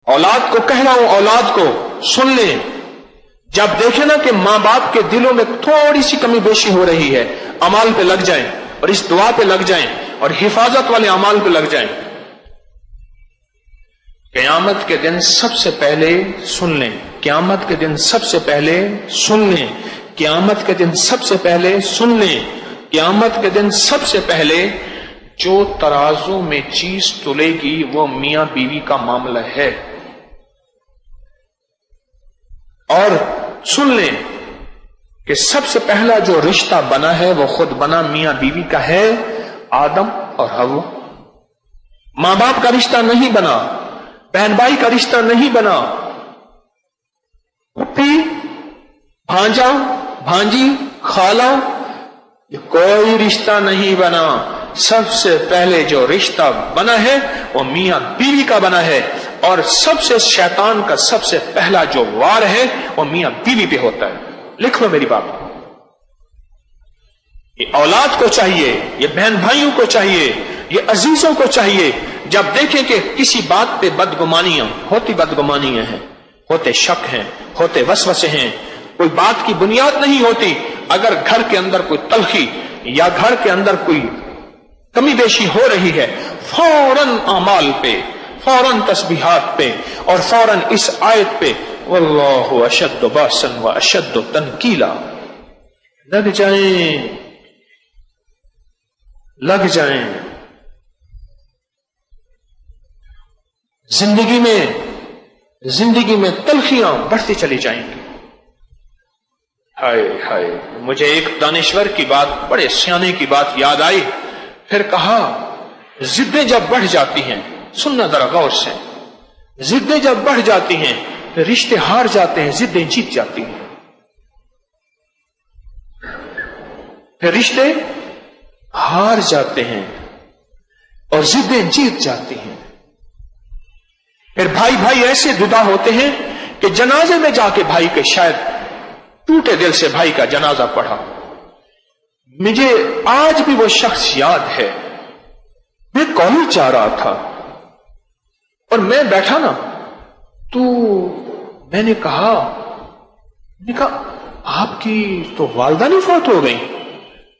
औलाद को कह रहा हूं, औलाद को सुन लें, जब देखें ना कि मां बाप के दिलों में थोड़ी सी कमी बेशी हो रही है, अमाल पे लग जाएं और इस दुआ पे लग जाएं और हिफाजत वाले अमाल पे लग जाएं। क़यामत के दिन सबसे पहले सुन लें, क़यामत के दिन सबसे पहले सुन लें, क़यामत के दिन सबसे पहले सुन लें, क़यामत के दिन सबसे पहले जो तराजू में चीज तुलेगी वो मियां बीवी का मामला है। और सुन लें कि सबसे पहला जो रिश्ता बना है वो खुद बना मियां बीवी का है, आदम और हव्वा। मां बाप का रिश्ता नहीं बना, बहन भाई का रिश्ता नहीं बना, पुप्पी, भांजा, भांजी, खाला, ये कोई रिश्ता नहीं बना। सबसे पहले जो रिश्ता बना है वो मियां बीवी का बना है, और सबसे शैतान का सबसे पहला जो वार है वो मियां बीवी पे होता है। लिख लो मेरी बात, ये औलाद को चाहिए, ये बहन भाइयों को चाहिए, ये अजीजों को चाहिए, जब देखें कि किसी बात पे बदगुमानियां होती, बदगुमानियां हैं, होते शक हैं, होते वसवसे हैं, कोई बात की बुनियाद नहीं होती, अगर घर के अंदर कोई तलखी या घर के अंदर कोई कमी बेशी हो रही है, फौरन अमाल पे, फौरन तस्बीहात पे और फौरन इस आयत पे वल्लाहु अशद्दु बासन व अशद्दु तनकीला लग जाएं, लग जाएं। जिंदगी में तलखियां बढ़ती चली जाएंगी। हाय हाय, मुझे एक दानिश्वर की बात, बड़े सियाने की बात याद आई। फिर कहा, जिद्दें जब बढ़ जाती हैं, सुनना जरा गौर से, जिद्दें जब बढ़ जाती हैं रिश्ते हार जाते हैं, जिद्दें जीत जाती हैं। फिर रिश्ते हार जाते हैं और जिद्दें जीत जाती हैं। फिर भाई भाई ऐसे जुदा होते हैं कि जनाजे में जाके भाई के, शायद टूटे दिल से भाई का जनाजा पढ़ा। मुझे आज भी वो शख्स याद है, मैं कॉलेज जा रहा था और मैं बैठा ना, तो मैंने कहा आपकी तो वालदा नहीं फौत हो गई?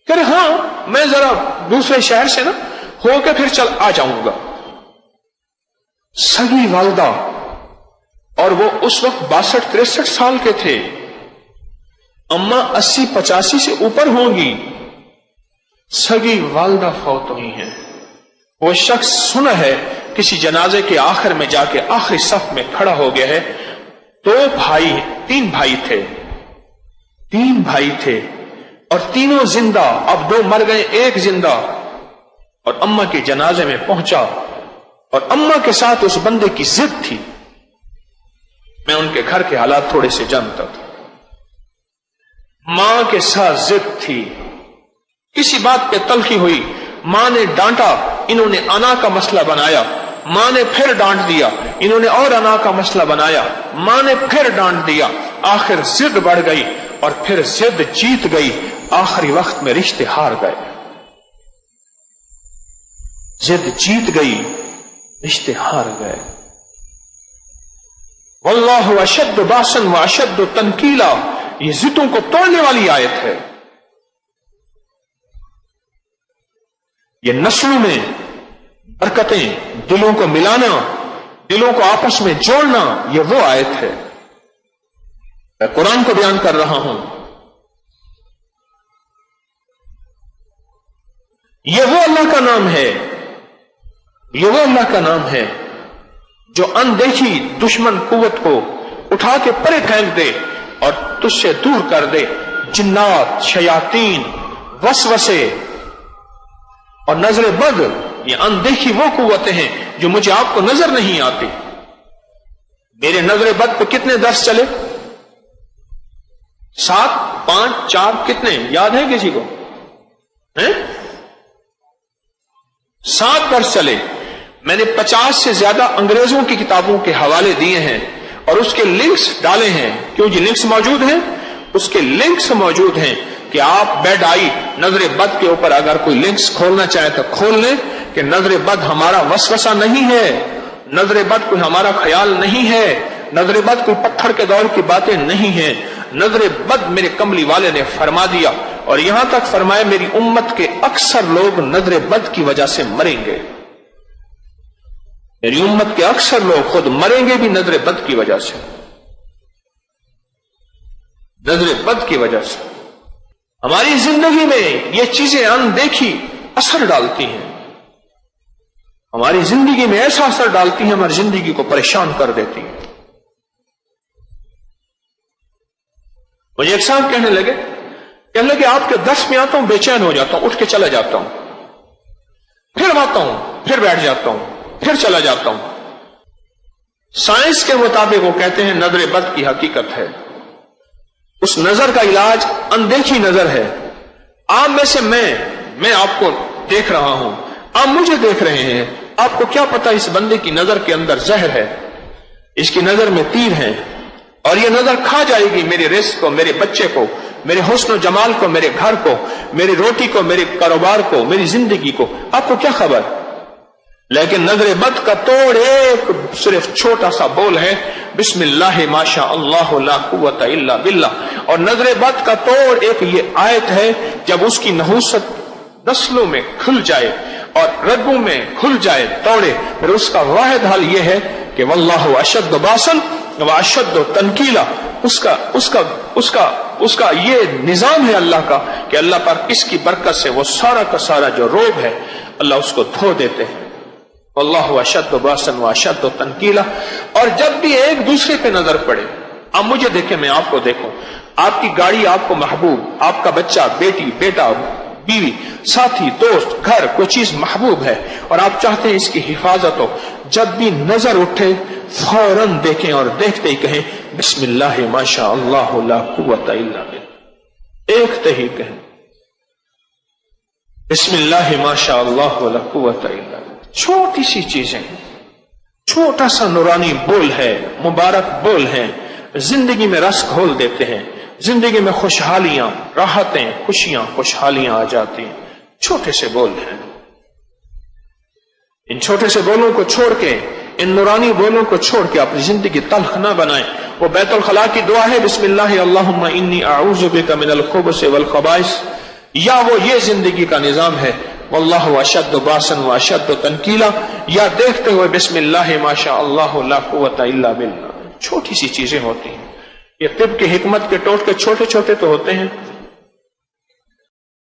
कह रहे हाँ, मैं जरा दूसरे शहर से ना होके फिर चल आ जाऊंगा। सगी वालदा, और वो उस वक्त 62-63 साल के थे, अम्मा 80-85 से ऊपर होंगी, सगी वालदा फौत हुई हैं। वो शख्स सुना है किसी जनाजे के आखिर में जाके आखिरी सफ में खड़ा हो गया है। तीन भाई थे और तीनों जिंदा, अब 2 मर गए, 1 जिंदा। और अम्मा के जनाजे में पहुंचा और अम्मा के साथ उस बंदे की जिद थी। मैं उनके घर के हालात थोड़े से जानता था। मां के साथ जिद थी, किसी बात पे तलखी हुई, मां ने डांटा, इन्होंने अना का मसला बनाया, मां ने फिर डांट दिया, इन्होंने और अना का मसला बनाया, मां ने फिर डांट दिया, आखिर जिद बढ़ गई और फिर जिद जीत गई। आखिरी वक्त में रिश्ते हार गए, जिद जीत गई, रिश्ते हार गए। वल्लाहु अशद्दु बासन व अशद्दु तनकीला, ये जिद्दों को तोड़ने वाली आयत है। ये नस्लों में बरकतें, दिलों को मिलाना, दिलों को आपस में जोड़ना, ये वो आयत है। मैं कुरान को बयान कर रहा हूं। ये वो अल्लाह का नाम है, ये वो अल्लाह का नाम है जो अनदेखी दुश्मन कुव्वत को उठा के परे फेंक दे और तुझसे दूर कर दे। जिन्नात, शयातीन, वसवसे और नजर बद, ये अनदेखी वो कुव्वतें हैं जो मुझे आपको नजर नहीं आती। मेरे नजर बद पे कितने दर्स चले? 7, 5, 4 कितने याद है किसी को? हैं? 7 दर्स चले। मैंने 50 से ज्यादा अंग्रेजों की किताबों के हवाले दिए हैं और उसके लिंक्स डाले हैं। क्यों जी? लिंक्स मौजूद हैं, उसके लिंक्स मौजूद हैं कि आप बेड आई नजर बद के ऊपर अगर कोई लिंक्स खोलना चाहे तो खोल लें कि नजर बद हमारा वसवसा नहीं है, نظر بد کوئی ہمارا خیال نہیں ہے، نظر بد کوئی پتھر کے دور کی باتیں نہیں ہیں، نظر بد میرے کملی والے نے فرما دیا، اور یہاں تک فرمایا میری امت کے اکثر لوگ نظر بد کی وجہ سے مریں گے، میری امت کے اکثر لوگ خود مریں گے بھی نظر بد کی وجہ سے، نظر بد کی وجہ سے۔ ہماری زندگی میں یہ چیزیں اندیکھی اثر ڈالتی ہیں، ہماری زندگی میں ایسا اثر ڈالتی ہیں، ہماری زندگی کو پریشان کر دیتی ہیں۔ مجھے ایک صاحب کہنے لگے آپ کے درس میں آتا ہوں بے چین ہو جاتا ہوں، اٹھ کے چلا جاتا ہوں، پھر آتا ہوں، پھر بیٹھ جاتا ہوں، پھر چلا جاتا ہوں۔ سائنس کے مطابق وہ کہتے ہیں نظر بد کی حقیقت ہے، اس نظر کا علاج اندیکھی نظر ہے۔ آپ میں سے میں آپ کو دیکھ رہا ہوں، آپ مجھے دیکھ رہے ہیں، آپ کو کیا پتا اس بندے کی نظر کے اندر زہر ہے، اس کی نظر میں تیر ہے، اور یہ نظر کھا جائے گی میرے رزق کو، میرے بچے کو، میرے حسن و جمال کو، میرے گھر کو، میری روٹی کو، میرے کاروبار کو، میری زندگی کو، آپ کو کیا خبر؟ لیکن نظر بد کا توڑ ایک صرف چھوٹا سا بول ہے، بسم اللہ ما شاء اللہ لا قوت الا باللہ، اور نظر بد کا توڑ ایک یہ آیت ہے، جب اس کی نحوست نسلوں میں کھل جائے اور رگوں میں کھل جائے توڑے، پھر اس کا واحد حل یہ ہے کہ واللہ اشد باسن واشد تنکیلا، اس کا یہ نظام ہے اللہ کا کہ اللہ پر اس کی برکت سے وہ سارا کا سارا جو روگ ہے اللہ اس کو دھو دیتے ہیں۔ واللہ اشد باسن واشد تنکیلا۔ اور جب بھی ایک دوسرے پہ نظر پڑے، آپ مجھے دیکھیں میں آپ کو دیکھوں، آپ کی گاڑی آپ کو محبوب، آپ کا بچہ، بیٹی، بیٹا، بیوی، ساتھی، دوست، گھر، کوئی چیز محبوب ہے اور آپ چاہتے ہیں اس کی حفاظت ہو، جب بھی نظر اٹھے فوراً دیکھیں اور دیکھتے ہی کہیں بسم اللہ ما شاء اللہ لا قوت الا باللہ، دیکھتے ہی کہیں بسم اللہ ما شاء اللہ لا قوت الا باللہ۔ چھوٹی سی چیزیں، چھوٹا سا نورانی بول ہے، مبارک بول ہے، زندگی میں رس گھول دیتے ہیں، زندگی میں خوشحالیاں، راحتیں، خوشیاں، خوشحالیاں آ جاتی ہیں، چھوٹے سے بول ہیں۔ ان چھوٹے سے بولوں کو چھوڑ کے، ان نورانی بولوں کو چھوڑ کے اپنی زندگی تلخ نہ بنائیں۔ وہ بیت الخلاء کی دعا ہے بسم اللہ اللہم انی اعوذ بک من الخبث والخبائث، یا وہ یہ زندگی کا نظام ہے واللہ اشد باسن واشد تنکیلا، یا دیکھتے ہوئے بسم اللہ ما شاء اللہ لا قوت الا باللہ۔ چھوٹی سی چیزیں ہوتی ہیں، یہ طب کی حکمت کے ٹوٹکے چھوٹے چھوٹے تو ہوتے ہیں،